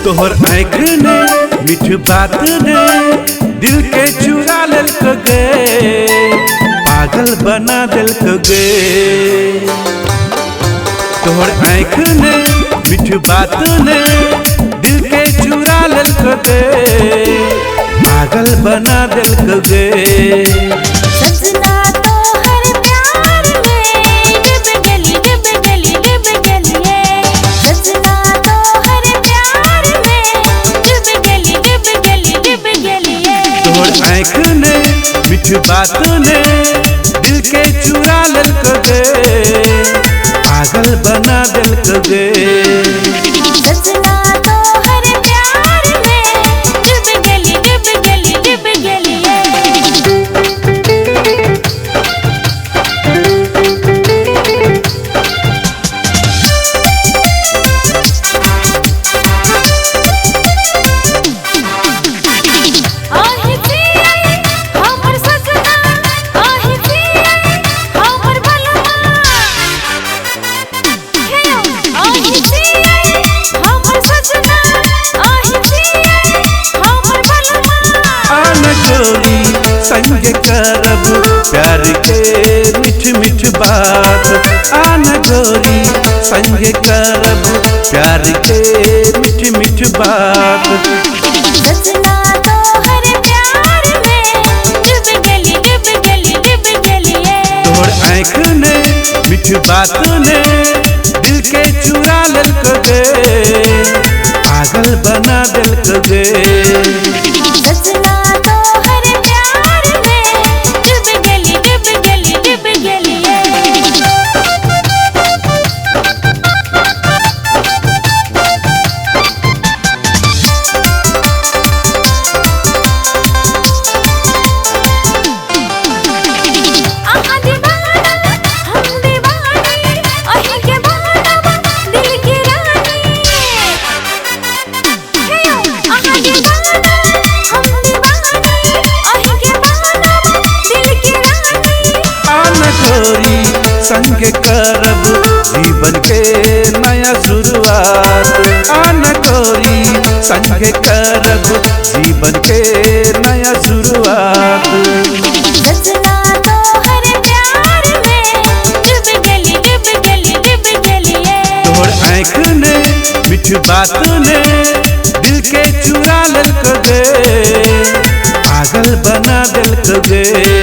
तोहर आँख ने मीठ बात ने दिल के चुरा लेलक गे, पागल बना देलक गे। तोहर आँख ने मीठ बात ने दिल के चुरा लेलक गे, पागल बना देलक गे। सजना तोहर प्यार में डूब गली डूब गली डूब गलिए। सजना तोहर प्यार में डूब गली डूब गली डूब गलिए। तोहर आँख ने मीठ बात ने दिल के चुरा लेलक गे, पागल बना देलक गे। सजना तोहर प्यार में डूब गली डूब गली डूब गलिए। संग करब प्यार के मीठ मीठ बात, आना गोरी संग करब प्यार के मीठ मीठ बात। सजना तोहर प्यार में डूब गली डूब गली डूब गलिए। तोहर आँख ने मीठ बात ने दिल के चुरा लेलक गे, पागल बना देलक गे। सजना तोहर प्यार में डूब गली डूब गली डूब गलिए। संग करब जीवन के नया शुरुआत, आना गोरी संग करब जीवन के नया शुरुआत। सजना तोहर प्यार में डूब गली डूब गली डूब गलिए। तोहर आँख ने मीठ बात ने दिल के चुरा लेलक गे, पागल बना देलक गे।